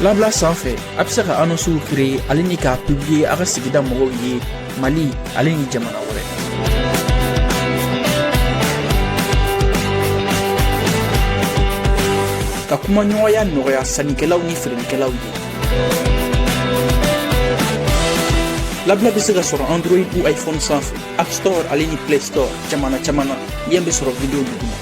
Labla sanfɛ a bɛ se ka annonces créer ale ni k'a publier a ka sigida mɔgɔw ye Mali ale ni jamana wɛrɛ. Ka kumaɲɔgɔnya nɔgɔya sannikɛlaw ni feerelikɛlaw ye. Labla bɛ se ka sɔrɔ Android ou iPhone sanfɛ, App Store ale ni Play Store jamana caman na yen bɛ sɔrɔ video duguma.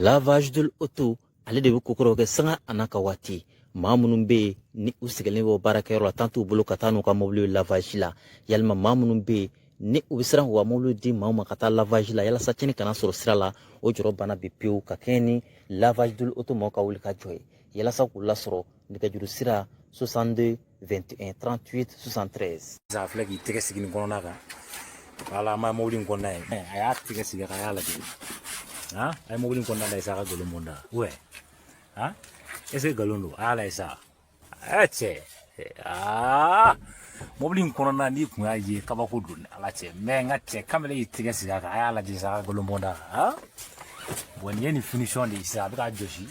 Lavage de l'auto ale de bɛ kokoro kɛ sanga ana ka waati maa minnu bɛ ni u sigilen bɛ baarakɛyɔrɔ la tant t'u bolo ka taa n'u ka mobile lavage la yalima maa minnu bɛ ni u bɛ siran k'u ka mobile di maa ma ka taa lavage la yalasa tiɲɛni kana sɔrɔ sira la o jɔrɔ bana bɛ pewu ka kɛɲɛ ni lavage de l'auto mɔgɔw ka wuli ka jɔ ye yalasa k'u lasɔrɔ nɛgɛjuru sira 62 21 38 73. a filɛ k'i tɛgɛ sigi nin kɔnɔna kan wala an b'a mobili in kɔnɔna ye a y'a tɛgɛ sigi k'a y'a lajɛ a ye mobili in kɔnɔna lajɛ sa a ka nkalon bɔ n da est ce que nkalon don a y'a lajɛ sa cɛ mobili in kɔnɔna n'i kun y'a ye kabako don ala cɛ n ka cɛ kamalen y'i tɛgɛ sigi a kan a y'a lajɛ sa a ka nkalon bɔ n da bon nin ye nin finition de ye sisan a bɛ ka jɔsi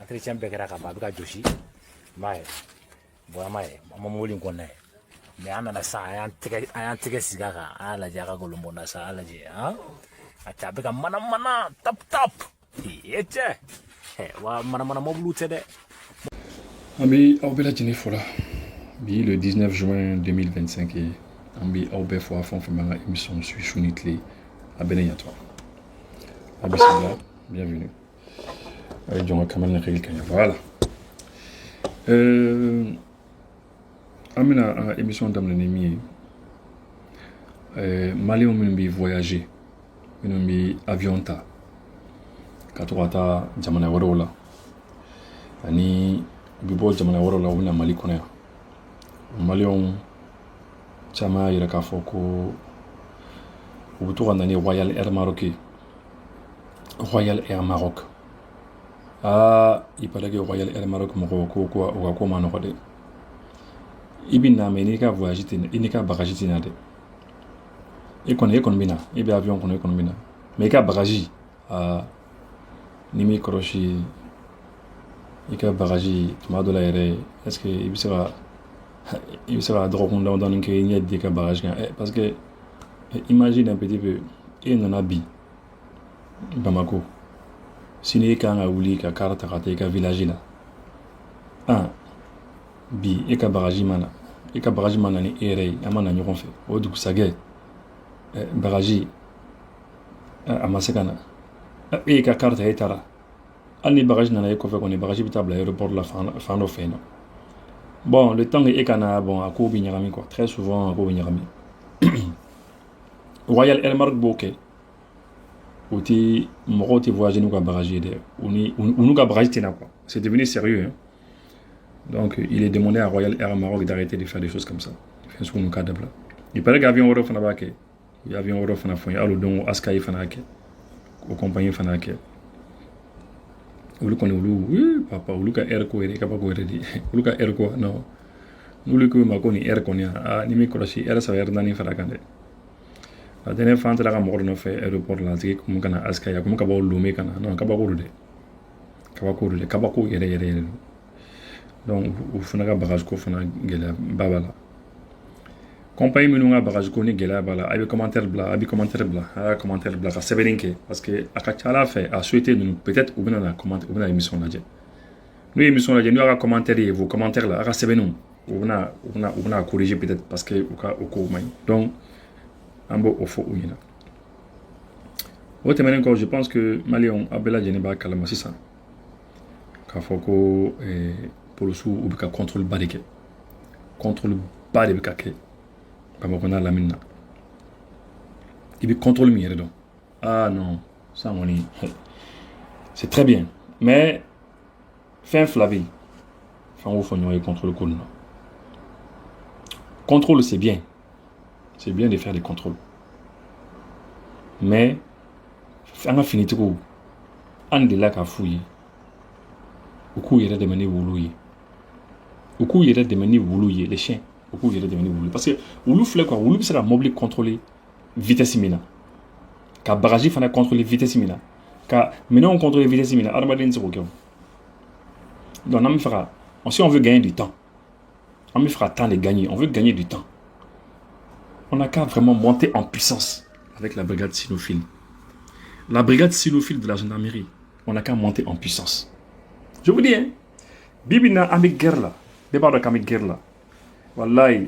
entretien bɛɛ kɛra ka ban a bɛ ka jɔsi i m'a ye bon an m'a ye an ma mobili in kɔnɔna ye mais an nana sa a y'an tɛgɛ sigi a kan a y'a lajɛ a ka nkalon bɔ n da sa a y'a lajɛ a cɛ a bɛ ka mana tap cɛ wa mana mobiliw tɛ dɛ. An bɛ aw bɛɛ lajɛlen fo la bi le 19 juin 2025 ye an bɛ aw bɛɛ fo a fɛn o fɛn b'an ka émission su ni tile a bɛɛ ne ɲɛtɔ a bisimila bienvenue a ye jɔn ka kamalen na kɛli ka ɲɛ voilà an bɛna an ka émission daminɛ ni min ye maliyɛnw minnu bɛ voyager minnu bɛ avion ta ka to ka taa jamana wɛrɛw la ani u bɛ bɔ jamana wɛrɛw la u bɛ na Mali kɔnɔ yan maliyɛnw caman y'a yira k'a fɔ ko u bɛ to ka na ni Royal Air Maroc ye Royal Air Maroc il paraît que Royal Air Maroc mɔgɔw ko u ka ko ma nɔgɔ dɛ i bɛ na mais n'i ka voyage tɛ i n'i ka bagage tɛ na dɛ e kɔni bɛ na i bɛ avion kɔnɔ e kɔni bɛ na mais i ka bagage ni m'i kɔlɔsi i ka bagage tuma dɔ la yɛrɛ est ce que i bɛ se ka dɔgɔkun damadɔni kɛ i ɲɛ di i ka bagage kan parce que imagine un petit peu e nana bi Bamako sini e kan ka wuli ka car ta ka taa i ka village la bi e ka bagage ma na ni e yɛrɛ ye an ma na ɲɔgɔn fɛ o dugusajɛ bagage a ma se ka na e ka car ta e taara hali ni bagage nana e kɔfɛ kɔni bagage bɛ taa bila aéroport la fan dɔ fɛ yen nɔ bon le temps que e ka na bon a ko bɛ ɲagami quoi très souvent a ko bɛ ɲagami Royal Air Maroc b'o kɛ o tɛ mɔgɔw tɛ voyager n'u ka bagage ye dɛ u n'u ka bagage tɛ na quoi c'est devenu sérieux hein? Donc il est demandé à Royal Air Maroc d'arrêter de faire des choses comme ça fɛn sugu ninnu k'a dabila il paraît que avion wɛrɛw fana b'a kɛ u ye avion wɛrɛw fana fɔ n ye hali o don Askayi fana y'a kɛ o compagnie fana y'a kɛ olu kɔni papa olu ka air ko yɛrɛ kabako yɛrɛ de olu ka air ko non n'olu ko ma ko ni air kɔni ni mi kɔlɔsi air saba air naani fara kan dɛ la dernière fois an taara ka mɔgɔ dɔ nɔfɛ aéroport la a tigi kun bɛ ka na Askayi a kun bɛ ka bɔ Lomé ka na non kabako don dɛ kabako yɛrɛ donc u fana ka bagage ko fana gɛlɛya ba b'a la compagnie minnu ka bagage ko ni gɛlɛya b'a la a bɛ commentaire bila a y'a commentaire bila ka sɛbɛnni kɛ parce que a ka ca ala fɛ a souhaité ninnu peut-être u bɛna émission lajɛ n'u ye émission lajɛ n'u y'a ka commentaire ye vos commentaires la a ka sɛbɛnniw u bɛna corriger peut-être parce que u ko man ɲi donc an b'o fɔ u ɲɛna o tɛmɛnen kɔ je pense que maliyɛnw a bɛɛ lajɛlen b'a kalama sisan k'a fɔ ko polisiw u bɛ ka contrôle ba de kɛ contrôle ba de bɛ ka kɛ Bamako n'a lamini na i bɛ contrôle min yɛrɛ dɔn non ça kɔni c'est très bien mais fɛn fila bɛ yen f'an k'o fɔ ɲɔgɔn ye contrôle ko nin na contrôle c'est bien de faire des contrôles mais an ka finitigiw an delila k'a f'u ye u k'u yɛrɛ dɛmɛ ni wulu ye les chiens u k'u yɛrɛ dɛmɛ ni wulu parce que wulu filɛ quoi wulu bɛ se ka mobili contrôler vitesse mina ka bagaji fana contrôler vitesse mina ka maintenant on contrôle vitesse mina armadin se ko donc on fera si on veut gagner du temps on fera temps de gagner on veut gagner du temps on n'a qu'à vraiment monter en puissance avec la brigade cynophile. La brigade cynophile de la gendarmerie, on n'a qu'à monter en puissance. Je vous dis, hein, Bibina avec guerre là, débat de avec guerre là. Wallahi,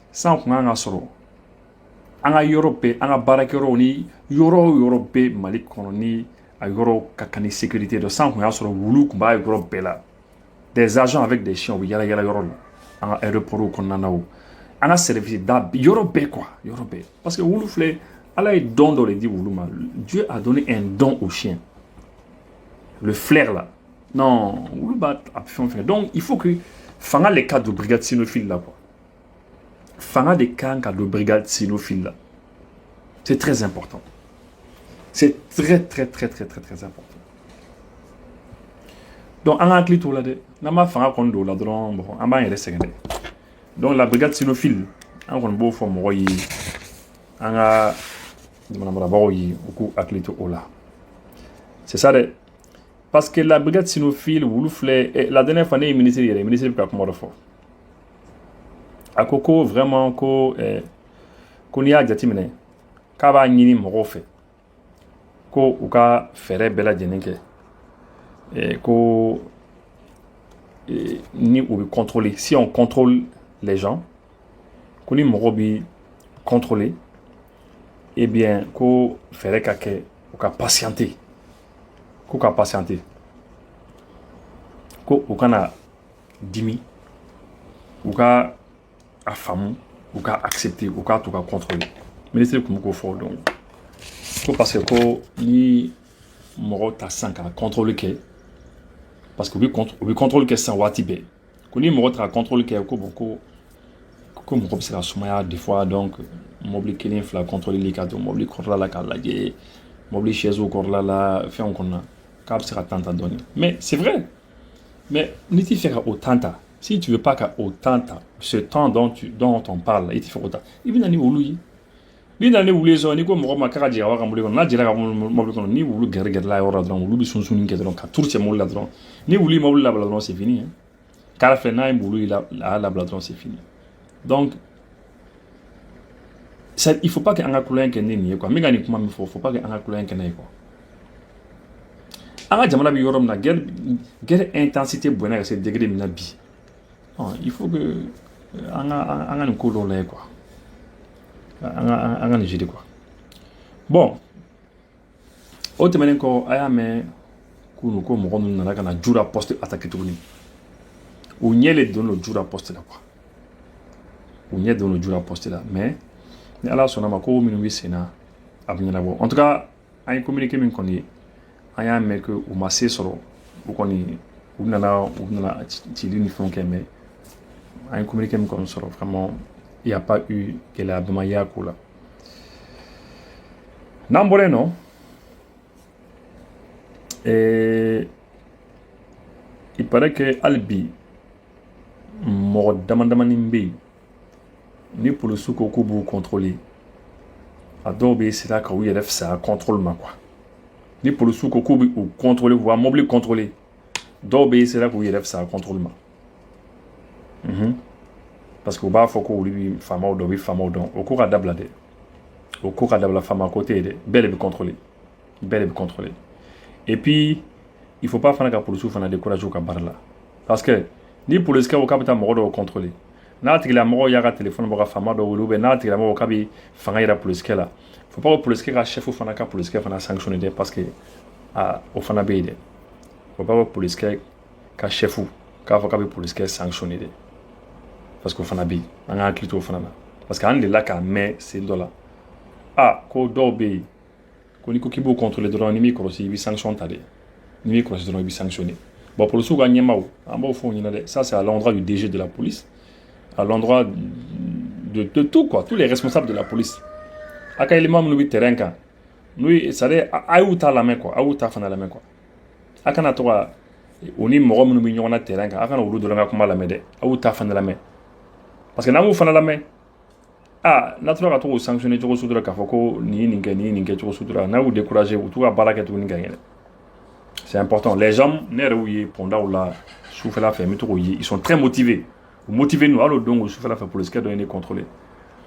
sans qu'on ait un soro, un Europe, un barakero ni Europe, Malik koloni, un Euro kakani sécurité de sans qu'on ait un soro voulu qu'on va Europe là. Des agents avec des chiens, oui, yala Euro, un aéroport qu'on a là. Un service d'ab Europe quoi, Europe. Parce que voulu flé, Allah est don dans les dit vouluma. Dieu a donné un don aux chiens. Le flair là. Non, donc il faut que fanga les cas de brigade cynophile là quoi. Fanga des cas de brigade cynophile là. C'est très important. C'est très important. Donc on a un clito là de. Nama fanga kondo là dedans bon, on va y rester. Donc la brigade cynophile, on a beau faire moi on a c'est ça de parce que la brigade cynophile vous le la dernière fois le ministre pas comment faire à Coco vraiment ko qu'on y a jatimene ka ba nyini mo fait ko ou ka faire bela jenenke ko ni ou contrôler si on contrôle les gens qu'on y morobi contrôler eh bien qu'on ferait qu'à patienter qu'on patienter qu'on a dimi ou qu'à affamou ou qu'à accepter ou qu'à tout cas contrôler ministre comme qu'on fait donc parce que ni moro ta 5 à contrôler que parce que oui contrôle que sans watibé qu'on y moro ta contrôle que beaucoup comme c'est la soumaya des fois donc mobile qui l'infla contrôler les cadres mobile contrôler la calage mobile chez eux corps là fait on connaît cap sera tant à donner mais c'est vrai mais n'était faire autant si tu veux pas qu'à autant ce temps dont on parle il te fait autant il vient ni oului il vient ni ouli zo ni ko mo ma kara dira wa mobile na dira mobile kono ni oulu guerre la ora dron oulu sun sun ke dron ka tourche mo la dron ni ouli mobile la dron c'est fini hein car fait na oulu la dron c'est fini. Donc, il ne faut pas qu'il y ait un couleur qui n'est pas. Mais il ne faut pas qu'il y ait un couleur qui n'est pas. Il y a une intensité bonne à ce degré de vie. Il faut que il y ait un couleur là quoi. Un géré quoi. Bon. Autre manière encore, il y a un coup comme on a un jour à poste attaqué tout le monde. Ou n'y a les donner le jour à poste là quoi. Ou n'y a dans le jour à poster là mais alors son nom a commis une sénat en tout cas un communiqué min connait un mec ou massé sur ou connait ou nana tili font mais un communiqué min connait sur vraiment il n'y a pas eu que la bamaya là n'ambole non et il paraît que Albi mort damandamani ni pour le souk au coup contrôler Adobe c'est là que oui il ça contrôle ma quoi ni pour le souk au coup ou contrôler ou mobile contrôler Adobe c'est là que oui il ça contrôle ma parce que bah faut que lui femme ou dobi femme ou donc au cours à dablade au cours à dabla femme à côté de belle et contrôler et puis il faut pas faire que pour le souk faire décourager au cabarla parce que ni pour le scar au capital moro contrôler n'a tigila mɔgɔ y'a ka téléphone bɔ ka fama dɔ wele ou bien n'a tigila mɔgɔ k'a bɛ fanga yira polisikɛ la faut pas que polisikɛ ka chef fana ka polisikɛ fana sanctionner dɛ parce que o fana bɛ yen dɛ faut pas que polisikɛ ka chef k'a fɔ k'a bɛ polisikɛ sanctionner dɛ parce que o fana bɛ yen an ka hakili to o fana na parce que an delila k'a mɛn sen dɔ la ko dɔw bɛ yen ko n'i ko k'i b'o contrôler dɔrɔn ni m'i kɔlɔsi i bɛ sanction ta dɛ ni m'i kɔlɔsi dɔrɔn i bɛ sanctionner bon polisiw ka ɲɛmaaw an b'o fɔ o ɲɛna dɛ ça c'est à l'endroit du DG de la police à l'endroit de tout quoi, tous les responsables de la police. À quel moment nous terrain quand nous ça dit à où t'as la main quoi, à où t'as fait la main quoi. À quand toi on est mort nous mignon na terrain quand à quand on de la main comment la main à où t'as fait la main. Parce que n'a où fait la main. ah naturellement ka to sanctionner cogo sutura k'a fɔ ko nin kɛ cogo sutura n'a y'u décourager u t'u ka baara kɛ tuguni ka ɲɛ. C'est important. Les gens, ils sont très motivés. Motivés nous, alors donc, pour le skate de contrôler.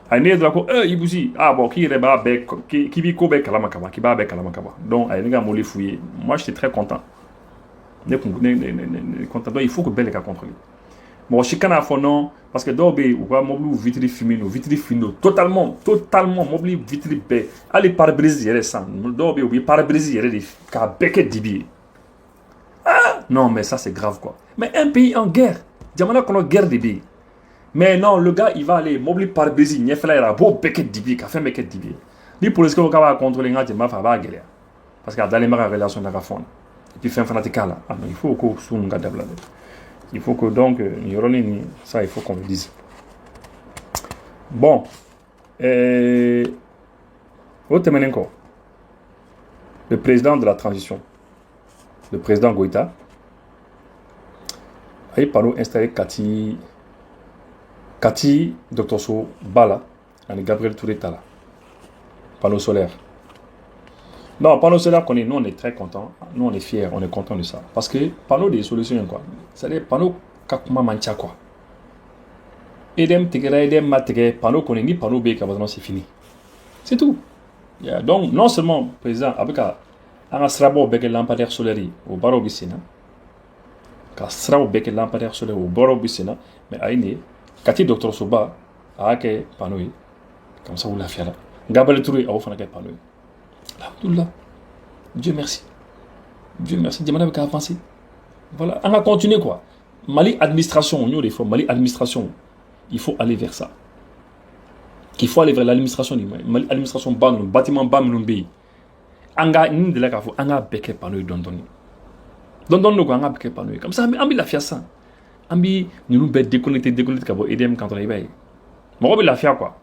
Aïe, d'accord, Ibouzi, ah bon, qui reba bec, qui vit kobe kalamakaba, qui va avec kalamakaba. Donc, aïe, les gars, m'ont fouillé. Moi, j'étais très content. Content. Donc, il faut que belle cas contrôler. Bon, je suis canard non, parce que d'obé, ou pas, mobile vitri fino, totalement, mobile vitri bé. Allez, pare-brise, il y a des sangs. D'obé, ou pare-brise, il y a des cas becquet dibi. Ah, non, mais ça c'est grave quoi. Mais un pays en guerre, Diamana qu'on a guerre de billes. Mais non, le gars il va aller, mobile par Brésil, il y a beau becquet dibi, il a fait becquet dibi. Les policiers qui va contrôler les gens, il va guerre. Parce qu'il y a dans les marques relations de la fond. Et puis, fin fanatique là. Ah, il faut qu'on soit un gars d'abord. Il faut que donc, ça il faut qu'on le dise. Bon. Encore. Le président de la transition. Le président Goïta a eu installé Kati Dr. So Bala et Gabriel Touré Tala. Panneau solaire. Non, panneau solaire, nous on est très contents, nous on est fiers, on est contents de ça. Parce que panneau des solutions quoi. C'est-à-dire panneau kakuma mancha quoi. Edem tigre, edem matigre, panneau qu'on est ni panneau B c'est fini. C'est tout. Yeah. Donc non seulement président avec un srabo bec lampadaire solaire au baro bisina ka srabo bec lampadaire solaire au baro bisina mais aïné kati docteur Soba a que panneau comme ça vous la fiala Gabriel Touré a offert un panneau. Alhamdoulilah. Dieu merci Diamana avec avancer. Voilà, on va continuer quoi. Mali administration Mali administration il faut aller vers ça. Il faut aller vers l'administration Mali administration bâtiment bam anga ni de la kafo anga beke panoy don no ko anga beke panoy comme ça ambi la fia ça ambi nous be déconnecter kabo edem quand on y va mo bi la fia quoi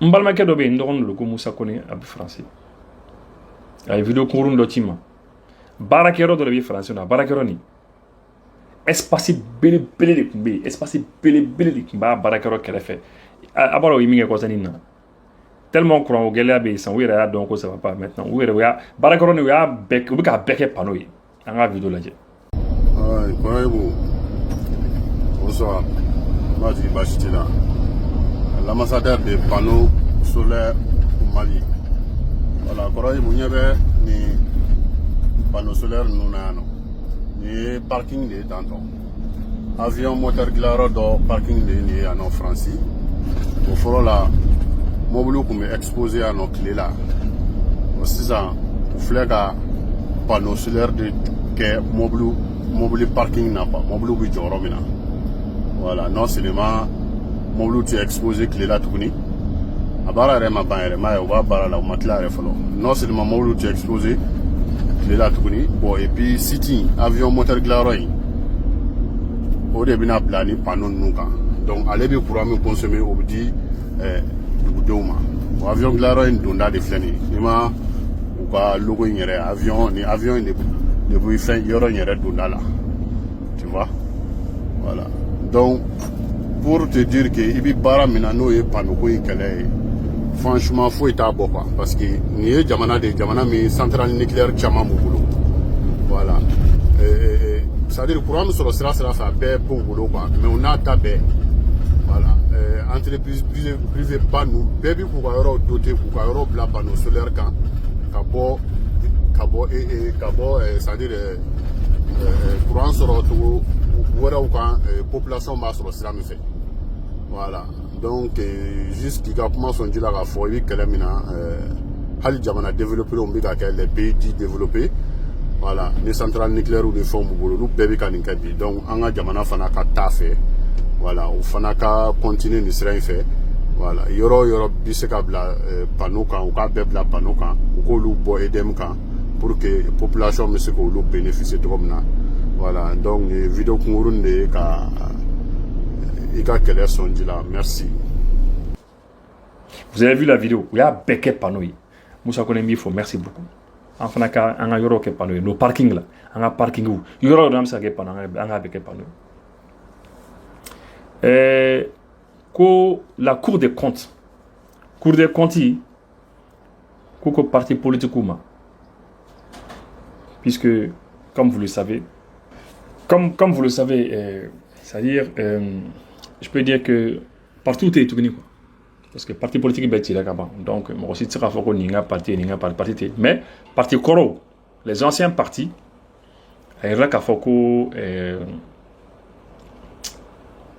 mbalma ke do be ndon lo ko Moussa Koné ab français ay vidéo ko rundo tima barakero do be français na barakero ni espace bele de kumbe espace bele de kumba barakero kele fait abalo yimi ko sanina tellement courant au Galabe sans oui donc ça va pas maintenant oui barakoro ni ya bec ou ka bec panneau yi anga vidéo là. Bonsoir. Moi je suis là. L'ambassadeur des panneaux solaires au Mali. Voilà, Koraï vous n'avez ni panneaux solaires nous n'avons ni parking de Danton. Avion moteur glaro do parking de ni en France. Au foro là mobile qui est exposé à nos clés là. C'est ça. Vous faites un panneau solaire de que mobile parking n'a pas. Mobile qui est voilà. Non seulement mobile qui est exposé clé là tout ni. Abara rema banere ou abara la matla refolo. Non seulement mobile qui est exposé clé là tout ni. Bon et puis sitting avion moteur glaroy. Au début n'a plané panneau nous quand. Donc allez bien pour me consommer au dit avion glaro ndunda de flani nima ou ka logo nyere avion ne bu fin yoro nyere dunda là tu vois voilà donc pour te dire que ibi bara minano e panoko ikele franchement faut être bon quoi parce que ni jamana mi centrale nucléaire chama mubulo voilà ça veut dire pour nous sur le sera ça bé pour boulot quoi mais on a tabé voilà entreprise privée pas nous bébé pour euro doté pour euro bla panneau solaire quand cabo ça veut dire courant sur tout voilà ou quand population bas sur ça me fait voilà donc jusqu'à comment sont dit là la fois oui que là maintenant hali jamana développer on dit les pays développés voilà les centrales nucléaires ou les fonds boulot bébé kan nkabi donc anga jamana fana ka tafe voilà o fana ka continuer ni sera fait voilà yoro biseka bla panneau kan ou ka bebla panneau kan ou ko lu bo edem kan pour que population me se ko lu bénéficier de comme voilà donc vidéo kungurunde ka ika kele sonji là merci. Vous avez vu la vidéo il y a beke panneau Moussa Koné mi faut merci beaucoup enfin ka anga yoro ke panneau no parking là anga parking où yoro dam sa ke panneau anga beke panneau que la Cour des comptes que parti politique puisque comme vous le savez c'est-à-dire je peux dire que partout est tout quoi. Parce que parti politique est bêtise là-bas. Donc moi aussi tu faut qu'on n'inga parti mais parti coro les anciens partis il y a qu'à faut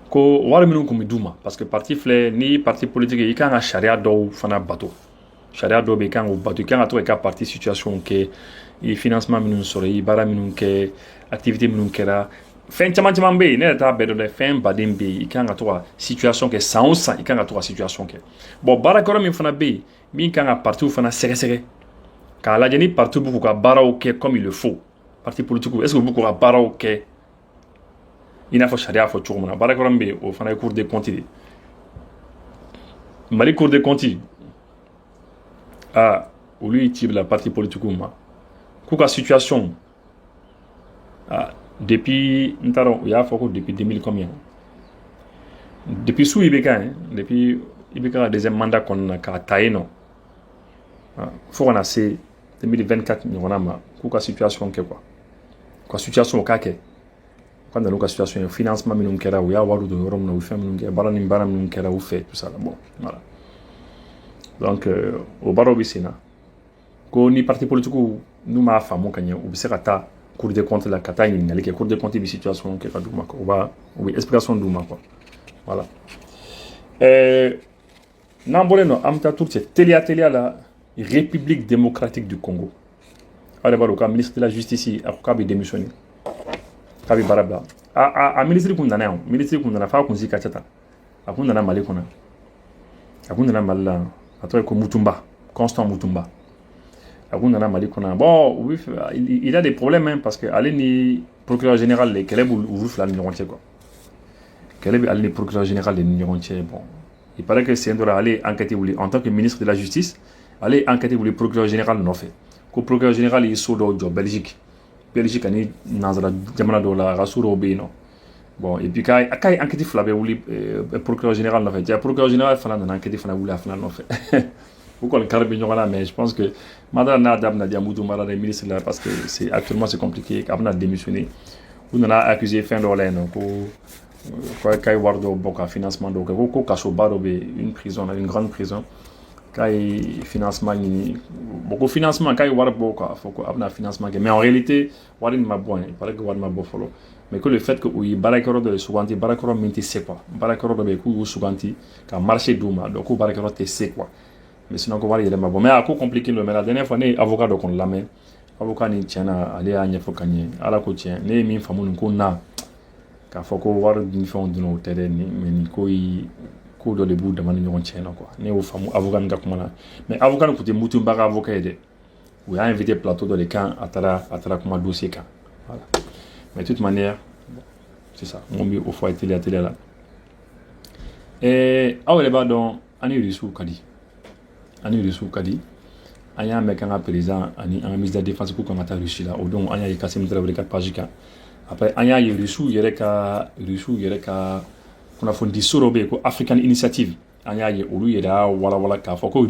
ko wala minnu kun bɛ d'u ma parce que parti filɛ ni parti politique i kan ka sariya dɔw fana bato sariya dɔw bɛ i kan k'o bato i kan ka to i ka parti situation kɛ i financement minnu sɔrɔ i baara minnu kɛ activité minnu kɛra fɛn caman bɛ yen ne yɛrɛ t'a bɛɛ dɔn dɛ fɛn baden bɛ yen i kan ka to ka situation kɛ san o san i kan ka to ka situation kɛ bon baarakɛyɔrɔ min fana bɛ yen min kan ka partiw fana sɛgɛsɛgɛ k'a lajɛ ni partiw b'u k'u ka baaraw kɛ comme il le faut parti politique est-ce que u b'u k'u ka baaraw kɛ i n'a fɔ sariya fɔ cogo min na baarakɛyɔrɔ min bɛ yen o fana ye cour des comptes de Mali cour des comptes olu y'i ci bila parti politique ma k'u ka situation depuis n t'a dɔn u y'a fɔ ko depuis 2000 combien depuis su IBK depuis IBK ka deuxième mandat kɔnɔna na k'a ta yen nɔ fo ka na se 2024 ɲɔgɔnna ma k'u ka situation kɛ quoi u ka situation o k'a kɛ quand dans la situation de financement minnu kɛra u y'a wari don yɔrɔ min na u fɛn minnu kɛ baara minnu kɛra u fɛ tout ça bon voilà donc o baaraw bɛ sen na ko ni parti politique n'u m'a faamu ka ɲɛ u bɛ se ka taa cour des comptes la ka taa ɲininkali kɛ cour des comptes bɛ situation kɛ ka d'u ma u bɛ explication d'u ma quoi voilà n'an bɔlen nɔ an bɛ taa turu cɛ teliya la République démocratique du Congo aw de b'a dɔn ka ministre de la justice a ko k'a bɛ démissionner k'a bɛ baara bila a ministre kun nana yan ministre kun nana f'a kun si ka ca tan a kun nana Mali kɔnɔ a kun nana Mali la a tɔgɔ ye ko Mutumba Constant Mutumba a kun nana Mali kɔnɔ bon il a des problèmes parce que ale ni procureur général de kɛlɛ b'olu fila ni ɲɔgɔn cɛ quoi kɛlɛ bɛ ale ni procureur général de ni ɲɔgɔn cɛ bon il paraît que sen dɔ la ale ye enquête wuli en tant que ministre de la justice ale ye enquête wuli procureur général nɔfɛ ko procureur général ye so dɔw jɔ Belgique ani nanzara jamana dɔw la a ka so dɔw bɛ yen nɔ bon et puis k'a ye enquête fila bɛ wuli procureur général nɔfɛ ja procureur général fana nana enquête fana wuli a fana nɔfɛ u kɔni kari bɛ ɲɔgɔn na mais je pense que madara n'a da bɛna diya Mutumba la ministre la parce que c'est actuellement c'est compliqué a bɛna démissionner u nana accuser fɛn dɔw la yen nɔ ko k'a ye wari dɔw bɔ ka financement dɔw kɛ ko kasoba dɔ bɛ une prison une grande prison k'a ye financement ɲini bon ko financement k'a ye wari bɔ k'a fɔ ko a bɛna financement kɛ mais en réalité wari nin ma bɔ il paraît que wari ma bɔ fɔlɔ mais que le fait que u ye baarakɛyɔrɔ dɔ de suganti baarakɛyɔrɔ min tɛ se quoi baarakɛyɔrɔ dɔ bɛ yen k'u y'u suganti ka marché d'u ma donc k'u baarakɛyɔrɔ tɛ se quoi mais sinon ko wari yɛrɛ ma bɔ mais a ko compliqué lo mais la dernière fois ne ye avocat dɔ kɔni lamɛn avocat nin tiɲɛna ale y'a ɲɛfɔ ka ɲɛ ala ko tiɲɛ ne ye min faamu nin ko na k'a fɔ ko wari ni fɛnw donna o tɛ dɛ mais nin ko ko dɔ de b'u dama ni ɲɔgɔn cɛ na quoi ne y'o faamu avocat nin ka kuma na mais avocat nin tun tɛ Mutumba ka avocat ye dɛ u y'a invité plateau dɔ de kan a taara kuma dossier kan voilà mais de toute manière c'est ça mun bɛ o fɔ a ye teliya la aw yɛrɛ b'a dɔn an ni Russie ka di an y'a mɛn k'an ka président ani an ka ministre de la défense k'u kan ka taa Russie la o don an y'a ye Kassim Traoré ka page kan après an y'a ye Russie yɛrɛ ka kunnafoni so dɔ bɛ yen ko African Initiative an y'a ye olu yɛrɛ y'a walawala k'a fɔ ko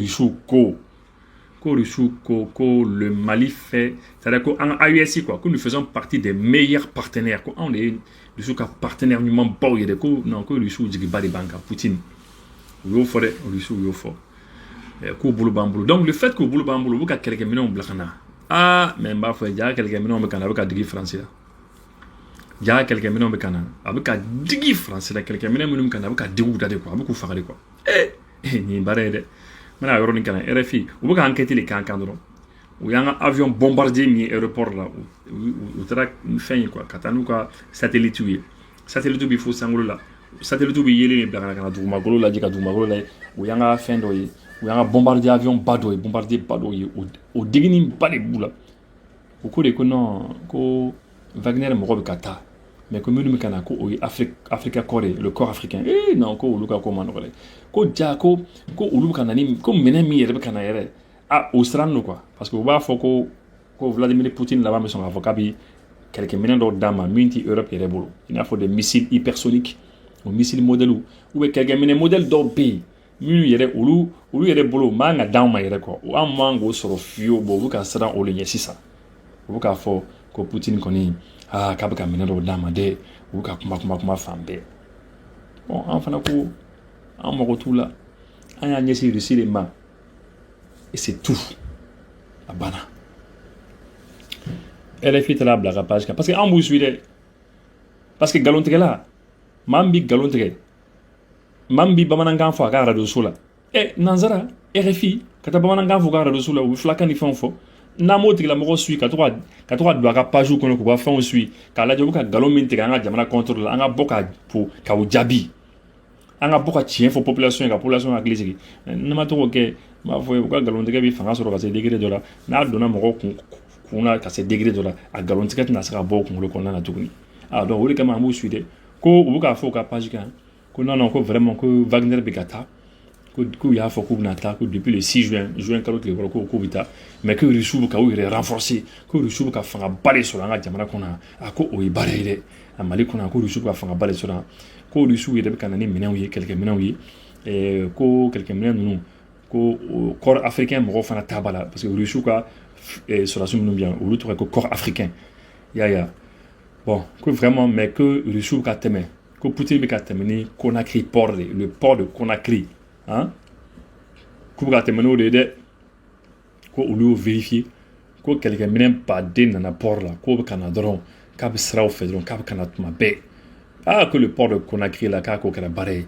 Russie ko le Mali fait c'est-à-dire ko an AES quoi que nous faisons partie des meilleurs partenaires ko anw de ye Russie ka partenaire ɲuman baw yɛrɛ ko non ko Russie jigiba de b'an kan Poutine u y'o fɔ dɛ Russie u y'o fɔ k'u bolo b'an bolo donc le fait k'u bolo b'an bolo u bɛ ka kɛlɛkɛminɛnw bila ka na mais n b'a fɔ ja kɛlɛkɛminɛnw bɛ ka na a bɛ ka digi France la ja kɛlɛkɛminɛnw bɛ ka na a bɛ ka digi France la kɛlɛkɛminɛ minnu bɛ ka na a bɛ ka digi u da de quoi a bɛ k'u faga de quoi nin baara ye dɛ n bɛna a yɔrɔ nin kana RFI u bɛ ka enquête de k'an kan dɔrɔn u y'an ka avion bombardier min ye aéroport la u taara fɛn ye quoi ka taa n'u ka satellite ye satellite bɛ fo sankolo la satellite bɛ yelen de bila ka na dugumakolo lajɛ ka dugumakolo lajɛ u y'an ka fɛn dɔ ye u y'an ka bombardier avion ba dɔ ye o diginin ba de b'u la u ko de ko non ko Wagner mɔgɔ bɛ ka taa mais ko minnu bɛ ka na ko o ye Africa Corps le corps africain non ko olu ka ko ma nɔgɔ dɛ ko ja ko olu bɛ ka na ni ko minɛn min yɛrɛ bɛ ka na yɛrɛ o siran don quoi parce que u b'a fɔ ko Vladimir Poutine laban bɛ sɔn k'a fɔ k'a bɛ kɛlɛkɛminɛn dɔw d'a ma min tɛ Europe yɛrɛ bolo i n'a fɔ des missiles hypersoniques o missile modèle ou be kege mine modèle do be minu yere ulu yere bolo ma nga down ma yere ko o amango soro fio bo bu ka sara o le nyesisa bu ka fo ko Putin koni ka be ka mine do dama de bu ka kuma fambe bon enfin ko amogo tula anya nyesi Russie ma et c'est tout la bana elle est fit la blague page parce que en suite parce que galon là mambi galon mambi bamanangan fo ka radio sula nanzara RFI kata bamanangan fo ka radio sula ou flakani fon fo na moti la mo suit ka to do ka page ko ko ba fon suit ka la jobu ka galon min tiga nga jamana contrôle anga boka pour ka o jabi anga boka chien fo population a glisi na ma to ke ma fo ka galon tiga bi fanga soro ka se degré dola na dona mo ko kuna ka se degré dola a galon tiga na saka bo ko ko na tukuni donc wuri kama mo suit de ko u ka fo ka page kan ko non ko vraiment ko Wagner Begata ko ya fo ko nata ko depuis le 6 juin kalo ke ko bita mais que Russie ka o renforcer ko Russie ka fanga balé sur nga jamana kona ko o ibare de amali kona ko Russie ka fanga balé sur ko Russie yede kana ni minanw ye quelques minanw ye ko quelques minanw nous ko corps africain mo fana tabala parce que Russie ka sur la sous bien ou l'autre ko corps africain ya bon que vraiment mais que Russie ka teme ko Poutine ka terminé Conakry port le port de Conakry hein ko ka terminé de ko ulu vérifier ko quelqu'un même pas dans na port là ko kana dron ka bisra au fait donc ka kana tuma be que le port de Conakry là ka ko kala bare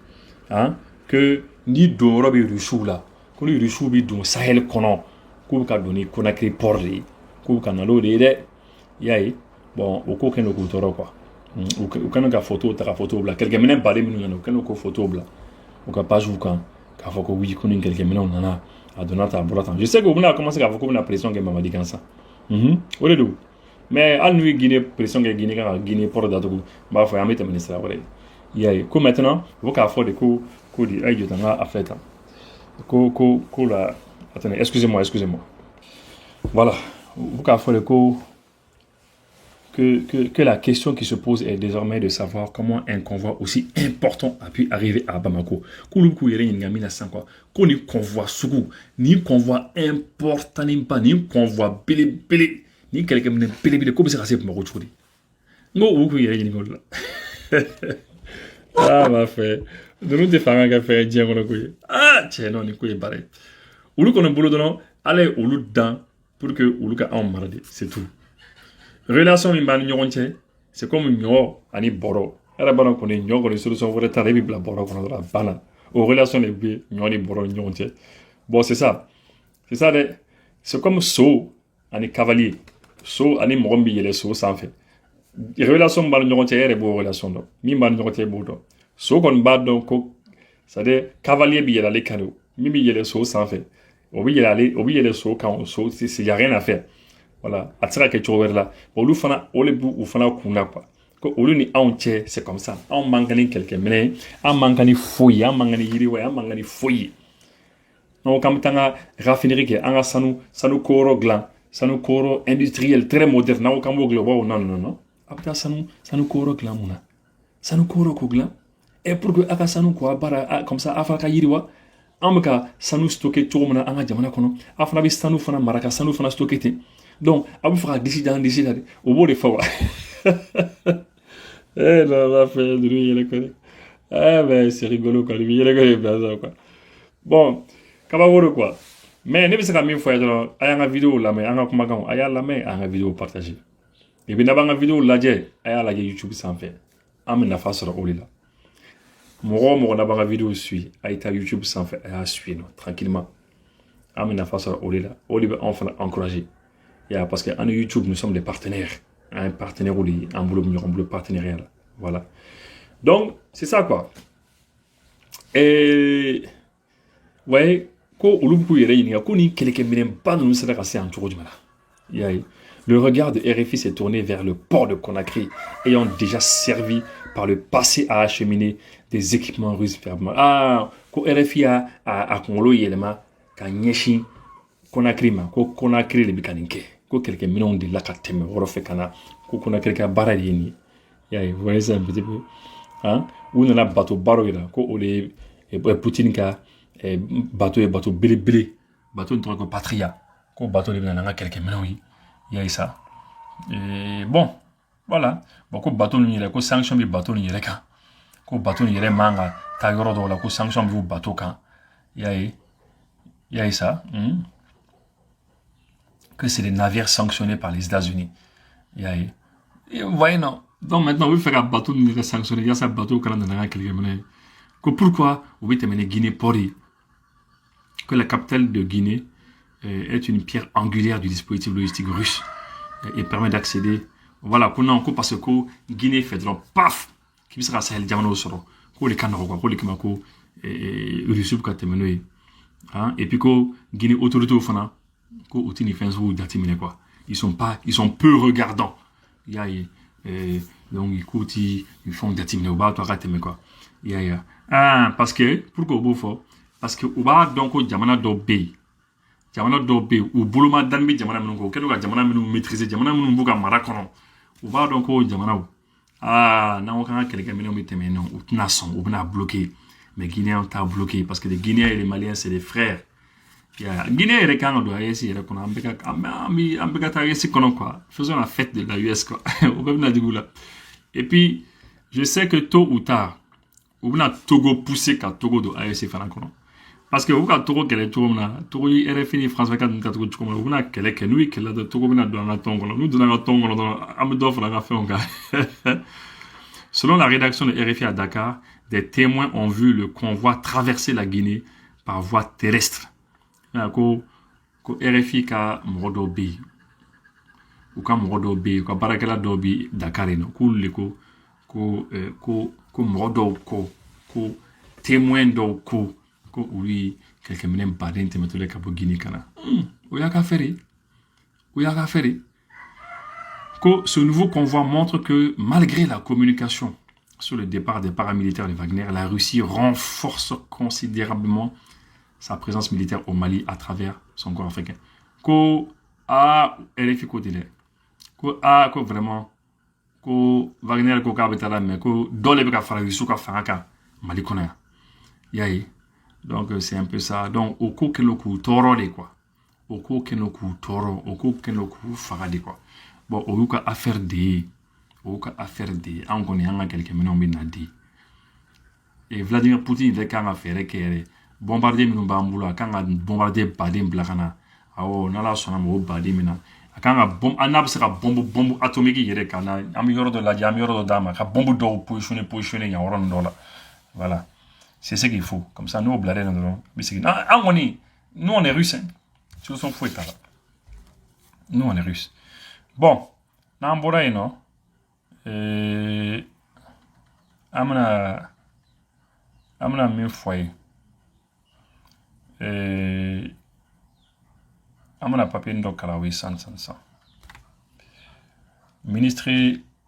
hein que ni do robi Russie là ko ni Russie bi do Sahel kono ko ka doni Conakry port li ko kana lo de yayi bon o ko ken ko toro quoi ou quand on a photo bla quelqu'un même pas des minutes quand on a photo bla ou quand pas jouer quand faut que oui qu'on ait quelqu'un maintenant on a à donner ta boîte je sais que on a commencé à avoir comme la pression que maman dit comme ça au lieu mais à nous Guinée pression que Guinée pour date bah faut y mettre ministre après il y a comme maintenant vous qu'à faire des coups dit aïe tu as fait ko la attendez excusez-moi voilà vous qu'à faire des coups que la question qui se pose est désormais de savoir comment un convoi aussi important a pu arriver à Bamako. Kouloukou yere ngami na sankwa. Ko ni convoi sugu, ni convoi important ni pas ni convoi bele ni quelqu'un ne bele ko bisa kase Bamako chudi. Ngo oukou yere ngol. Ma fait. De nous défendre nga fait dien kono kuye. Tiens non ni kuye bare. Oulu kono bolo dono, allez oulu dan pour que oulu ka en marade, c'est tout. Relation min bani ñogonche c'est comme ño ani boro era bana ko ni ño ko ni solution wore tare bi bla boro ko na bana o relation les bi ño ni boro ñogonche bon c'est ça c'est comme so ani cavalier so ani mogombi yele so sans fait relation bani ñogonche ere bo relation do mi bani ñogonche bo do so kon ba do ko ça de cavalier bi yela le kano mi bi yele so sans fait o bi yele so quand so c'est y a rien à faire. Voilà, à tira quelque chose là. Olu fana, ole bu ou fana kuna quoi. Que olu ni aunche, c'est comme ça. On mangani quelques minutes, on mangani fouille, on mangani yiriwe, on mangani fouille. Non, comme tanga raffinerie que anga sanu koro glan, sanu koro industriel très moderne. Non, comme global, non. Après sanu koro glan muna, sanu koro glan. Et pour que aka sanu quoi bara comme ça afaka yiriwa. Amka sanu stocké tout mona anga jamana kono. Afana bi sanu fana maraka sanu fana stocké te. Donc, abu fera décider au bout des fois. Non, fait lui, il est connu. Ben, c'est rigolo, quoi. Lui, il est connu, quoi. Bon, kabaworo, quoi. Mais, ne sais pas mille fois, ayant une vidéo là, mais ayant comme quand, ayant la main, ayant une vidéo partagée. Et puis, n'avant une vidéo là, ayant la YouTube sans faire. Amen, la face sur le là. Mon n'avant une vidéo suit, ayant YouTube sans faire, ayant suivre, tranquillement. Amen, la face sur le là. Oliver, enfin, encourager. Parce qu'en YouTube, nous sommes des partenaires. Un partenaire ou un boulot partenariat. Voilà. Donc, c'est ça quoi. Et. Ouais, le regard de RFI s'est tourné vers le port de Conakry, ayant déjà servi par le passé à acheminer des équipements russes vers RFI a Congolo Yelema, Kanyeshin, Conakry, Conakry, les Bikaninke. Quelques millions de la catème, Orofekana, Conakry, Baradini. Vous voyez ça un petit peu. Hein? u nana bateau baro yira ko o de Poutine ka bateau belebele bateau in tɔgɔ ko Patria ko bateau de bɛna n'an ka kɛlɛkɛminɛnw ye i y'a ye sa bon voilà bon ko bateau ninnu yɛrɛ ko sanction bɛ bateau ninnu yɛrɛ kan ko bateau ninnu yɛrɛ man ka taa yɔrɔ dɔw la ko sanction bɛ bateau kan i y'a ye ça que c'est des navires sanctionnés par les États-Unis i y'a ye vous voyez non donc maintenant u bɛ fɛ ka bateau ninnu yɛrɛ sanctionner yasa bateau kana na n'an ka kɛlɛkɛminɛn ye ko pourquoi u bɛ tɛmɛ ni Guinée port ye que la capitale de Guinée est une pierre angulaire du dispositif logistique russe et permet d'accéder voilà ko non ko parce que Guinée fait dɔrɔn paf k'i bɛ se ka Sahel jamanaw sɔrɔ ko de ka nɔgɔ quoi ko de kama ko Russie bɛ ka tɛmɛ n'o ye et puis ko Guinée autorités fana ko u tɛ nin fɛn sugu jateminɛ quoi ils sont peu regardants il y a donc ils font jateminɛ u b'a to a ka tɛmɛ quoi il y a parce que pourquoi u b'o fɔ parce que u b'a dɔn ko jamana dɔw bɛ yen jamana dɔw bɛ yen u boloma dani bɛ jamana minnu kɔ u kɛlen don ka jamana minnu maîtriser jamana minnu b'u ka mara kɔnɔ u b'a dɔn ko jamanaw n'an ko k'an ka kɛlɛkɛminɛnw bɛ tɛmɛ yen nɔ u tɛna sɔn u bɛna bloquer mais Guinéens t'a bloqué parce que les Guinéens et les Maliens c'est des frères Guinéens yɛrɛ kan ka don AES yɛrɛ kɔnɔ an bɛ ka taa AES kɔnɔ quoi faisons la fête de la US quoi o bɛɛ bɛna digi u la et puis je sais que tôt ou tard u bɛna Togo pousser ka Togo don AES fana kɔnɔ parce que u ka Togo kɛlɛ cogo min na Togo ye RFI ni France 24 ninnu ta cogo min na u bɛna kɛlɛ kɛ n'u ye kɛlɛ dɔrɔn Togo bɛna don an ka tɔn kɔnɔ n'u donna an ka tɔn kɔnɔ dɔrɔn an bɛ dɔ fara an ka fɛnw kan selon la rédaction de RFI à Dakar des témoins ont vu le convoi traverser la Guinée par voie terrestre ko RFI ka mɔgɔ dɔw bɛ yen u ka mɔgɔ dɔw bɛ yen u ka baarakɛla dɔw bɛ Dakar yen nɔ k'olu de ko mɔgɔ dɔw ko témoin dɔw ko olu ye kɛlɛkɛminɛn baden tɛmɛtɔla ka bɔ Guinée ka na o y'a ka fɛɛrɛ ye ko ce nouveau convoi montre que malgré la communication sur le départ des paramilitaires de Wagner, la Russie renforce considérablement sa présence militaire au Mali à travers son corps africain. Ko RFI ko dile. Ko vraiment ko Wagner ko ka betala mais ko dole be ka fara Russie ka fanga ka Mali kɔnɔ yan. Yaye. Donc c'est un peu ça. Donc au ko keno ku toro de quoi. Au ko keno ku toro, au ko keno ku fara de quoi. Bon o ka affaire de an kɔni an ka kɛlɛkɛminɛnw bɛ na di et Vladimir Poutine yɛrɛ kan ka fɛɛrɛ kɛ yɛrɛ bombardier minnu b'an bolo a kan ka bombardier baden bila ka na awɔ n'ala sɔnna ma o baden min na a kan ka n'a bɛ se ka bombe atomique yɛrɛ ka na an bɛ yɔrɔ dɔ lajɛ an bɛ yɔrɔ dɔ d'a ma ka bombe dɔw positionner yan yɔrɔ ninnu dɔw la voilà c'est ce qu'il faut comme ça n'o bilalen na dɔrɔn bɛ segin an kɔni nous on est russe hein solution foyi t'a la nous on est russe bon n'an bɔra yen nɔ amna min fɔ ye amna papier dɔ kalan o ye san ministre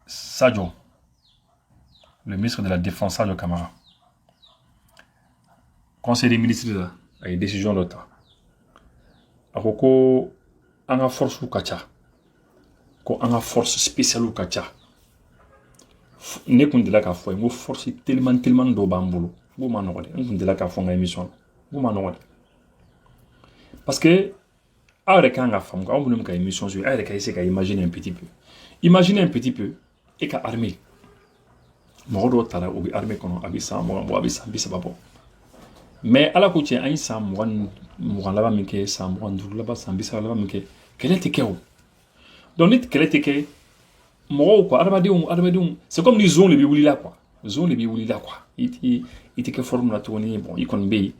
Sadio le ministre de la défense Sadio Camara conseil des ministres la a ye décision dɔ ta a ko an ka force ka ca ko an ka force spéciale ka ca ne kun dela k'a fɔ n ko force tellement dɔ b'an bolo n ko ma nɔgɔ dɛ n kun dela k'a fɔ n ka émission na n ko ma nɔgɔ dɛ parce que aw yɛrɛ kan ka faamu aw minnu bɛ ka émission suivre aw yɛrɛ ka essayer ka imaginer un petit peu e ka armée mɔgɔ dɔw taara u bɛ armée kɔnɔ a bɛ san 20 bɔ a bɛ san 30 bɔ mais ala ko tiɲɛ an ye san 20 laban min kɛ san 25 laban san 30 laban min kɛ kɛlɛ tɛ kɛ o donc ni kɛlɛ tɛ kɛ mɔgɔw quoi adamadenw c'est comme ni zone le bɛ wulila quoi i tɛ kɛ forme la tuguni bon i kɔni bɛ yen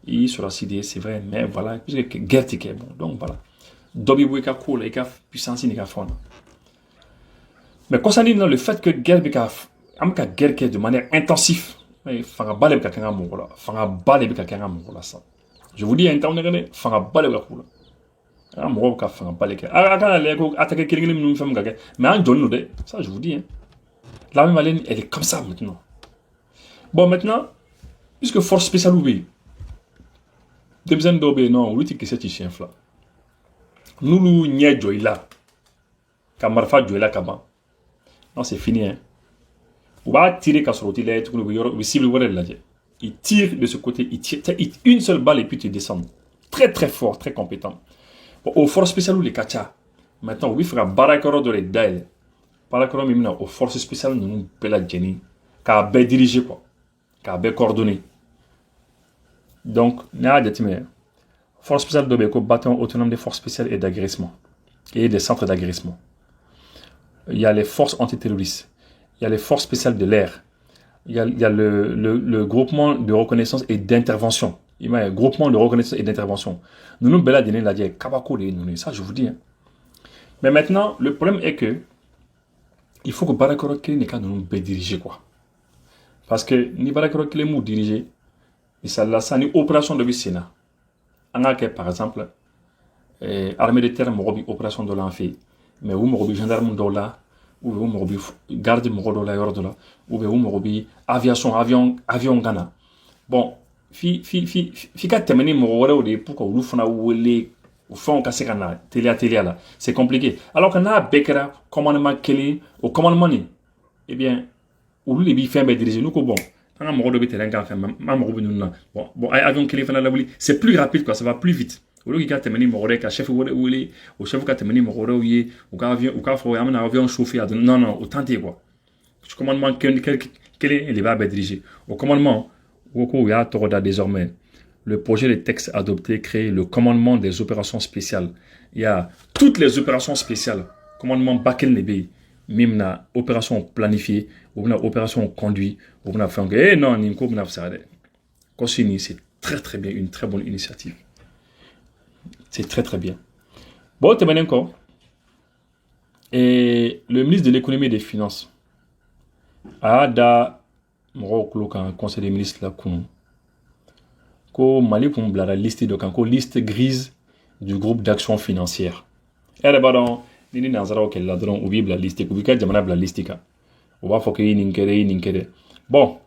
i sɔrɔ sidi c'est vrai mais voilà puisque guerre tɛ kɛ bon donc voilà dɔ bɛ bɔ i ka ko la i ka puissance n'i ka fɛnw na mais concernant le fait que guerre bɛ ka an bɛ ka guerre kɛ de manière intensive fangaba de bɛ ka kɛ an ka mɔgɔ la sa je vous dis un temps nɛgɛ dɛ fangaba de bɛ ka k'u la an mɔgɔw ka fangaba de kɛ a kana lajɛ ko attaque kelen minnu fɛn min ka kɛ mais an jɔnnen don dɛ ça je vous dis hein l'armée malienne elle est comme ça maintenant bon maintenant puisque force spéciale bɛ yen denmisɛnnin dɔw bɛ yen non olu tɛ kisɛ ci siɲɛ fila n'olu ɲɛ jɔ i la ka marifa jɔ i la ka ban non c'est fini hein On va tirer quand sur le cible, il tire de ce côté, il tire une seule balle et puis tu descends. Très très fort, très compétent. Bon, au force spéciale ou les kacha, maintenant, oui, il fera barakoro de les dail. Barakoro, mais maintenant, aux forces spéciales, nous, la Jenny, car bien dirigé, quoi, car bien coordonné. Donc, n'a pas de force spéciale de bâton autonome des forces spéciales et d'agressement et des centres d'agressement. Il y a les forces antiterroristes, il y a les forces spéciales de l'air, il y a le groupement de reconnaissance et d'intervention. Il y a un groupement de reconnaissance et d'intervention. Nous nous bela donner la dire kabako de nous, ça je vous dis. Hein. Mais maintenant, le problème est que il faut que Barakoro Kili n'est qu'à nous diriger quoi. Parce que ni Barakoro Kili nous diriger, et ça là ça ni opération de Sénat. En a que par exemple, armée de terre m'aurait opération de l'enfer, mais où m'aurait gendarme d'Ola, ou où m'aurait garde m'aurait là, ou où m'aurait avion Ghana. Bon. Fi ka temeni m'aurait ou des pour qu'on fana wele ou font casser kana télé là. C'est compliqué. Alors qu'on a Bekera commandement Kelly au commandement ni, eh bien, ou lui bi fait diriger nous que bon. On a m'aurait de terrain quand fait ma m'aurait nous bon avion Kelly fana la wuli, c'est plus rapide quoi, ça va plus vite. Au lieu que temeni m'aurait ka chef wele au chef ka temeni m'aurait ou ka avion ou ka faut amener avion chauffé non autant quoi. Le commandement Kelly il va diriger. Au commandement désormais, le projet de texte adopté crée le commandement des opérations spéciales. Il y a toutes les opérations spéciales. Commandement Bakel Nebe, Mimna, opération planifiée, ou opération conduite, ou fait non, Ninko, c'est très très bien, une très bonne initiative. C'est très très bien. Bon, tu encore. Et le ministre de l'économie et des finances a un conseil des ministres là ko Mali pour la liste de kanko liste grise du groupe d'action financière. Et d'abord ni nazara que là dedans ou la liste ko bika jamana la liste ka. On va faut que ninkere. Bon,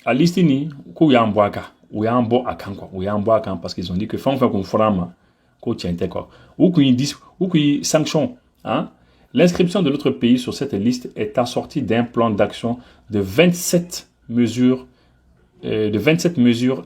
à liste ni ko ya mbwaka, ou ya mbo akan quoi, ou ya mbo akan parce qu'ils ont dit que faut qu'on forama ko tiente quoi. Ou qui sanction, hein? L'inscription de notre pays sur cette liste est assortie d'un plan d'action de 27 mesures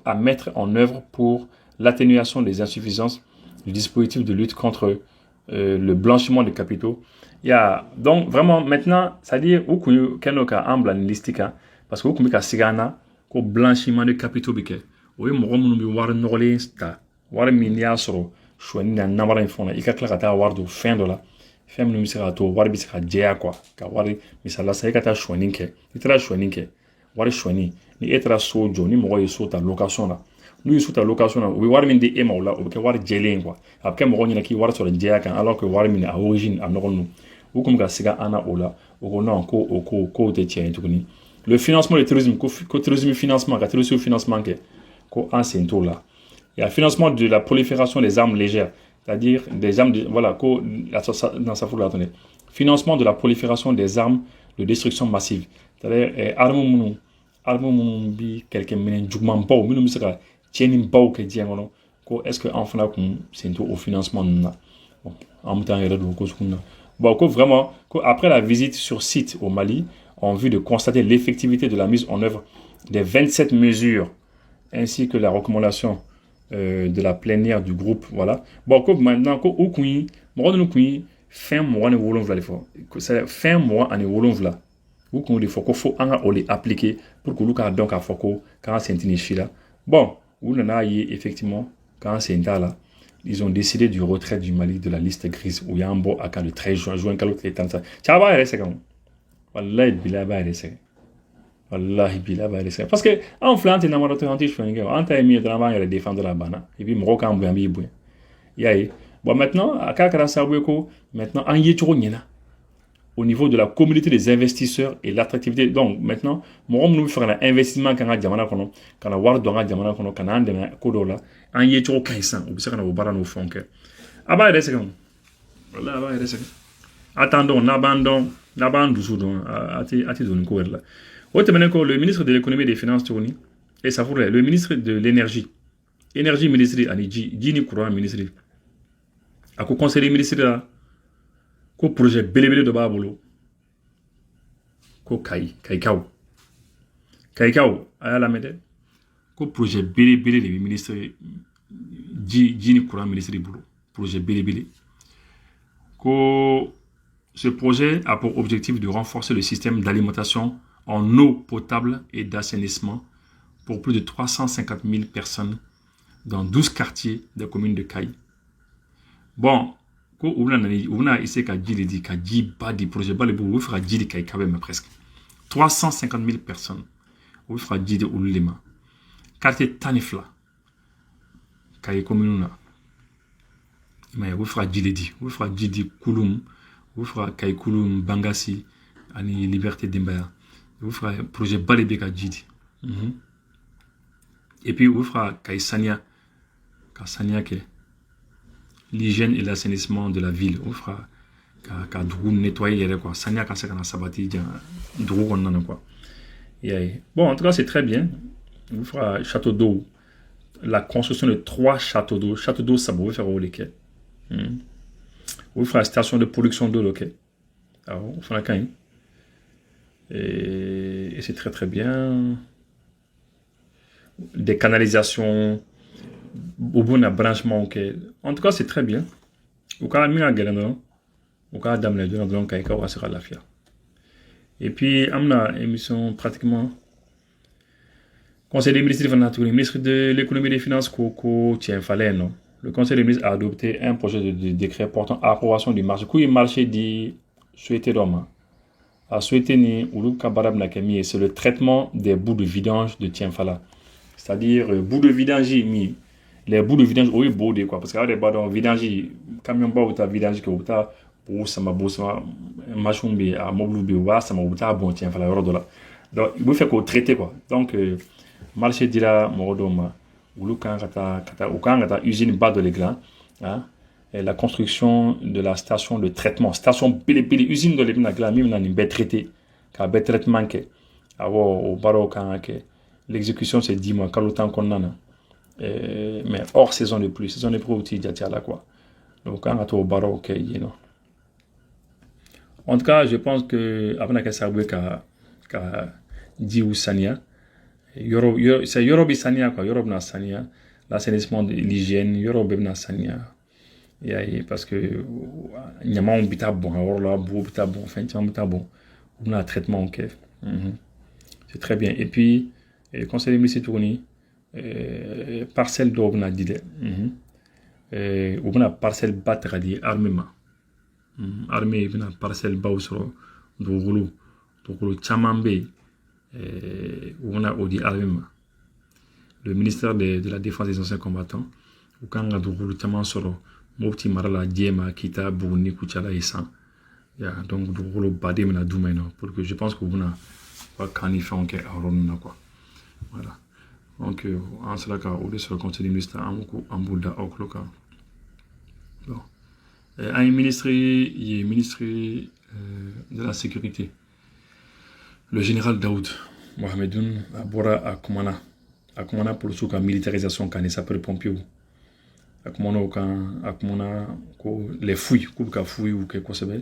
à mettre en œuvre pour l'atténuation des insuffisances du dispositif de lutte contre le blanchiment des capitaux. Il y a donc vraiment maintenant, c'est-à-dire où kenoka ambla listika parce que où kumika sigana ko blanchiment de capitaux bike. Oui, mo romu bi war nogole sta war miniasro chouani na namara infona ikakla kata war do fin de la fem no misera to war bisika jea quoi ka war misala sai kata chouani ke itra chouani ke war chouani ni etra sojo ni mo yeso ta location la nous yeso ta location la we war min de ema la o ke war jelen quoi après mo nyina ki war so jea kan alors que war min à origine à nokonu ou comme ga siga ana ola o non ko te tien tukuni le financement du tourisme ko tourisme financement ka tourisme financement ke ko ancien tour là il y a le financement de la prolifération des armes légères, c'est-à-dire des armes, voilà, dans sa foule, attendez. Financement de la prolifération des armes de destruction massive, c'est-à-dire armes bi quelqu'un mène jugement bau, minum sera tienim bau que diangono, ko est-ce que enfin là qu'on c'est au financement na, bon, en même temps il y a d'autres causes qu'on a. Bon, ko vraiment, après la visite sur site au Mali, en vue de constater l'effectivité de la mise en œuvre des 27 mesures ainsi que la recommandation de la plénière du groupe, voilà. Bon, maintenant, fin mois ne volons vla c'est fin mois en volons vla. Ou qu'on faut appliquer pour que l'on donc à foko quand c'est là. Bon, où l'on a effectivement quand c'est là, ils ont décidé du retrait du Mali de la liste grise où il y a un bon à quand le 13 juin quand l'autre est en ça. Ça va rester comme. Wallahi billah va rester. Wallahi billah va rester parce que en flanc na mara to je fais en ta mi de la manière de défendre la bana et puis mo kan bu bu yayi bon maintenant akakara sabweko maintenant en yetro nyina au niveau de la communauté des investisseurs et l'attractivité donc maintenant mo nous faire un investissement kan jamana kono kana war do nga jamana kono kana ande na kodola en yetro kaisan ou bisa kana bo barano fonke aba rester comme wallahi aba rester attendons n'abandon soudon ati don ko là. Le ministre de l'économie et des finances tourni et ça pourrait le ministre de l'énergie ministre aniji jini courant ministre à ko conseiller ministre là ko projet belebele de babolo ko kai kaw Kaikao, à la médaille. Ko projet belé le ministre Jini courant ministre du boulot. Projet belé. Ce projet a pour objectif de renforcer le système d'alimentation en eau potable et d'assainissement pour plus de 350 000 personnes dans 12 quartiers des communes de Kaï. Bon, quand on a essayé de projet, on fera Kaï quand même presque. 350 000 personnes. On fera de Oulema. Quartier Tanifla. Kaï commune. Mais on fera on fera Kouloum. On fera Kaï Kouloum, Bangassi, Ani Liberté d'Imbaya. On fera projet Balébeka Djidi. Et puis on fera Kaï Sania. Sania qui est l'hygiène et l'assainissement de la ville. On fera qu'à nettoyer quoi. Sania quand c'est qu'on a sabati, Drou on en a quoi. Bon, en tout cas, c'est très bien. On fera château d'eau. La construction de 3 châteaux d'eau. Château d'eau, ça va faire au lesquels. On fera station de production d'eau local. Alors, on fera quand même. Et c'est très très bien. Des canalisations. Au bon branchement. En tout cas, c'est très bien. Au cas où on a dame sera la fière. Et puis, on a une émission pratiquement. Conseil des ministres le ministre de l'économie et des finances, non. Le Conseil des ministres a adopté un projet de décret portant approbation du marché. Quand marché dit souhaité Roma, a souhaité ni Uluka Barab Nakemi, c'est le traitement des bouts de vidange de Tienfala. C'est-à-dire, bouts de vidange, les bouts de vidange, oui, beau de quoi. Parce qu'il y a des bouts de vidange, camion bas ou ta vidange, que ta, ou ça m'a beau, machumbi, à moblubi, ou ça m'a beau, bon, Tienfala, euro. Donc, il faut faire qu'on traite quoi. Donc, marché dira, Morodoma. Ou quand usine bas de l'église, la construction de la station de traitement, station usine de l'église, même une bête traité, car bête traitement que, au barreau quand l'exécution c'est 10 mois, quand le temps qu'on en a, mais hors saison de pluie, saison de pluie aussi déjà là quoi. Donc quand on au barreau ok, non. En tout cas, je pense que après que ça veut qu'à dit ou Sania. C'est Europe Sania quoi, Europe na Sania, l'assainissement de l'hygiène, Europe na Sania. Parce que il y a un bita bon, alors là bita bon, enfin tu bita bon, on a un traitement ok. C'est très bien. Et puis le conseil des ministres tourné parcelle d'eau on a dit on a parcelle battre dit armement. Armée on a parcelle bausro do rouleau chamambe. On a audit armement. Le ministère de la Défense des anciens combattants, ou quand on a double sur Mopti Marala Diema, Kita, Bouni, Kuchala et San. Donc, double badé, mais pour que je pense que vous n'avez pas qu'un effet en quoi. Voilà. Donc, en cela, on est sur le conseil des ministres en Bouddha, au local. Bon. Un ministre, il est ministre de la sécurité. Le général Daoud Mohamedoun Abora Akumana pour le militarisation quand il s'appelle Pompio. Akumana les fouilles, ou quelque chose.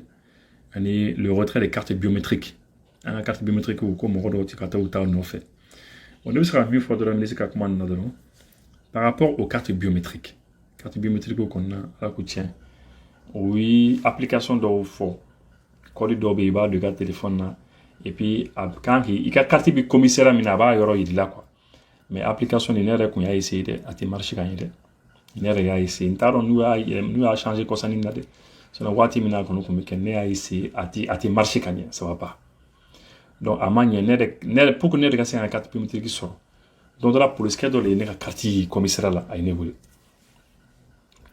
Le retrait des cartes biométriques. Une carte biométrique ou comme on a fait. On ne sera mieux de la ministre par rapport aux cartes biométriques. Cartes biométriques qu'on a à la coutien. Oui, application de faux. Code d'obéiba de carte téléphone. Et puis, quand il y a carte de commissaire, il est là. Mais l'application, il y a essayé de marcher quand il y a essayé. Nous avons changé quoi ça. C'est une voiture qui a essayé de marcher quand ça ne va pas. Donc, à manier, pour que nous ayons une carte biométrique qui sort. Donc, là, pour le schedule, il y a une carte commissaire là.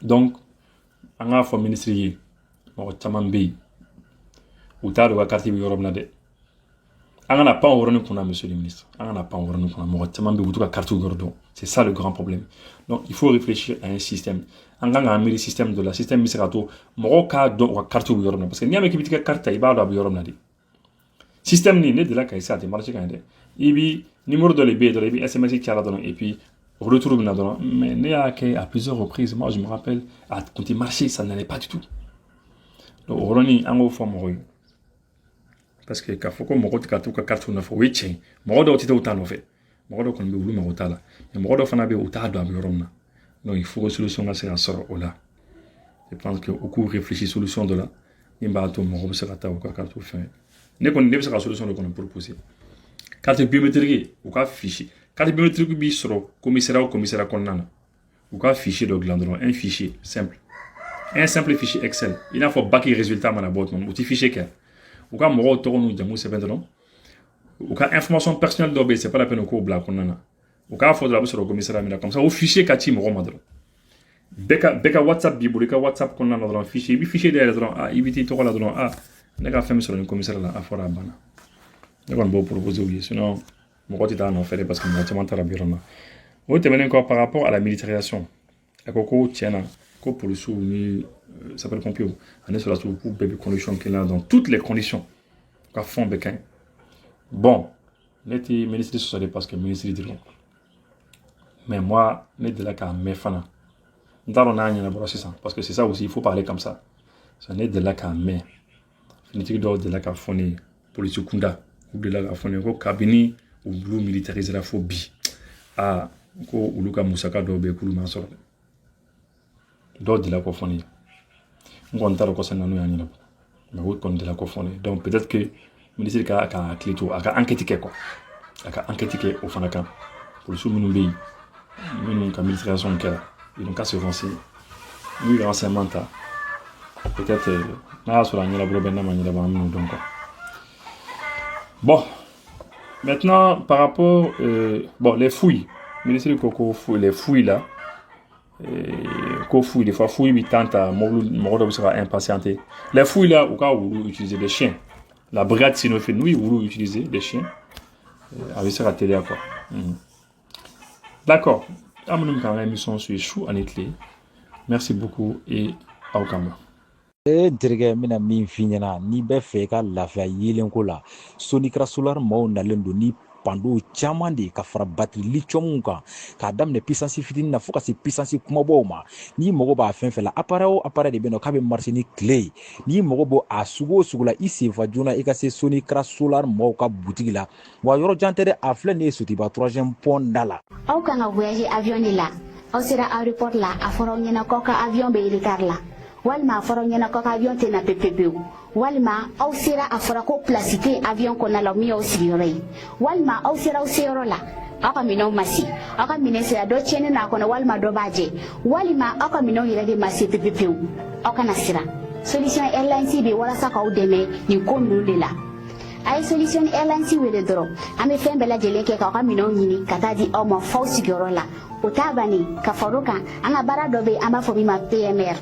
Donc, on a fait un ministre qui est ou t'as de la carte biométrique. On n'a pas ouvert nous monsieur le ministre. On n'a pas ouvert nous c'est ça le grand problème. Donc il faut réfléchir à un système. On a un système de la système miserato. Moroka donc carte ouverte parce que n'y a même qui carte il va avoir ouvert système ni de la caisse à te marcher quand il bi numéro de l'EB de l'EB SMS qui a là et puis retour là mais il y a à plusieurs reprises moi je me rappelle à côté marché ça n'allait pas du tout. Donc on est en haut forme parce que k'a fɔ ko mɔgɔ tɛ ka t'u ka carte nɔfɛ o ye tiɲɛ ye mɔgɔ dɔw tɛ taa u ta nɔfɛ mɔgɔ dɔw kɔni bɛ olu mago t'a la mais mɔgɔ dɔw fana bɛ yen u t'a dɔn a bɛ yɔrɔ min na donc il faut que solution ka se ka sɔrɔ o la je pense que u k'u réfléchir solution dɔ la min b'a to mɔgɔ bɛ se ka taa u ka carte fɛn ne bɛ se ka solution dɔ kɔni proposer carte biométrique u ka fichier carte biométrique b'i sɔrɔ commissariat o commissariat kɔnɔna na u ka fichier dɔ dilan dɔrɔn un fichier simple un simple fichier Excel il n'a fɔ bac résultat mana bɔ tuma u ti fichier kɛ u ka mɔgɔw tɔgɔ n'u jamu sɛbɛn dɔrɔn u ka information personnelle dɔ bɛ yen c'est pas la peine k'o bila kɔnɔna na u k'a fɔ dɔrɔn a bɛ sɔrɔ commissariat min na comme ça o fichier ka ci mɔgɔ ma dɔrɔn bɛɛ ka WhatsApp b'i bolo i ka WhatsApp kɔnɔna na dɔrɔn fichier i bɛ fichier dayɛlɛ dɔrɔn i bɛ t'i tɔgɔ la dɔrɔn ne ka fɛn min sɔrɔ ni commissariat la a fɔra a banna ne kɔni b'o proposer u ye sinon mɔgɔ tɛ taa nɔfɛ dɛ parce que mɔgɔ caman taara bi yɔrɔ la o tɛmɛnen kɔ par rapport à la militarisation a ko ko tiɲɛna ko policiers ni sapeurs-pompiers ani sɔrɔdasiw k'u bɛɛ bɛ condition kelen na dans toutes les conditions ka fɛnw bɛ ka ɲi bon ne tɛ ministre sɔsɔ de parce que ministre dɔrɔn mais moi ne delila k'a mɛn fana n t'a dɔn n'a ɲɛnabɔra sisan parce que c'est ça aussi il faut parler comme ça ne delila k'a mɛn finitigi dɔw delila k'a fɔ ne ye polisi kunda u delila k'a fɔ ne ye ko kabini u bulu militarisera fo bi ko olu ka musaka dɔw bɛ yen k'olu m'a sɔrɔ dɔw delila k'o fɔ ne ye n kɔni t'a dɔn kɔsɛbɛ n'u y'a ɲɛnabɔ mais o kɔni delila k'o fɔ ne ye donc peut-être que ministre ka hakili to a ka enquête kɛ quoi a ka enquête kɛ o fana kan polisiw minnu bɛ yen minnu ka militarisation kɛra ils n'ont qu'à se renseigner n'u ye renseignement ta peut-être n'a y'a sɔrɔ a ɲɛnabɔ bɛ n'a ma ɲɛnabɔ an minnu dɔn quoi bon maintenant par rapport bon les fouilles ministre ko les fouilles là ko fouille des fois fouille bi tanta mɔgɔ dɔ bɛ se ka impatienter les fouilles là u ka wulu utiliser des chiens la brigade cynophile nous ils utiliser des chiens avec ça la télé quoi d'accord amunu kan émission sur chou en clé merci beaucoup et au camera terikɛ mina min fi ɲɛna n'i bɛ fɛ ka lafiya yelen ko la Sonicra Solar maaw nalen don ni panneau caman de ka fara batterie lithium kan k'a daminɛ puissance fitinin na fo ka se puissance kumabaw ma n'i mago b'a fɛn fɛn la appareil o appareil de bɛ yen nɔ k'a bɛ marcher ni tile ye n'i mago bɔ a sugu o sugu la i senfa joona i ka se Sonicra Solar maaw ka boutique la wa yɔrɔ jan tɛ dɛ a filɛ nin ye Sotiba 3e pont da la aw kan ka voyager avion de la aw sera aéroport la a fɔra aw ɲɛna k'aw ka avion bɛ retard la walima a fɔra aw ɲɛna k'aw ka avion tɛna pepepewu walima aw sera a fɔra ko place tɛ avion kɔnɔna la min y'aw sigiyɔrɔ ye walima aw sera aw seyɔrɔ la aw ka minɛnw ma se aw ka minɛn sera dɔ tiɲɛnen n'a kɔnɔ walima dɔ b'a jɛ walima aw ka minɛnw yɛrɛ de ma se pepepewu aw kana siran Solution Airlines bɛ walasa k'aw dɛmɛ nin ko ninnu de la a ye Solution Airlines wele dɔrɔn an bɛ fɛn bɛɛ lajɛlen kɛ k'aw ka minɛnw ɲini ka taa di aw ma f'aw sigiyɔrɔ la o t'a bannen ka far'o kan an ka baara dɔ bɛ yen an b'a fɔ min ma PMR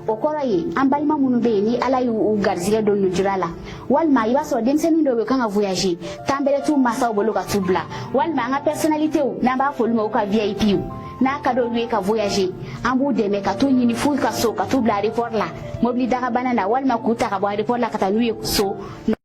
o kɔrɔ ye an balima minnu bɛ yen ni Ala y'u garisɛgɛ don nujura la walima i b'a sɔrɔ denmisɛnnin dɔw bɛ kan ka voyager temps bɛrɛ t'u mansaw bolo ka t'u bila walima an ka personnalités n'an b'a fɔ olu ma u ka VIP n'a ka d'olu ye ka voyager an b'u dɛmɛ ka t'u ɲini f'u ka so ka t'u bila aéroport la mobili dagabana na walima k'u ta ka bɔ aéroport la ka taa n'u ye so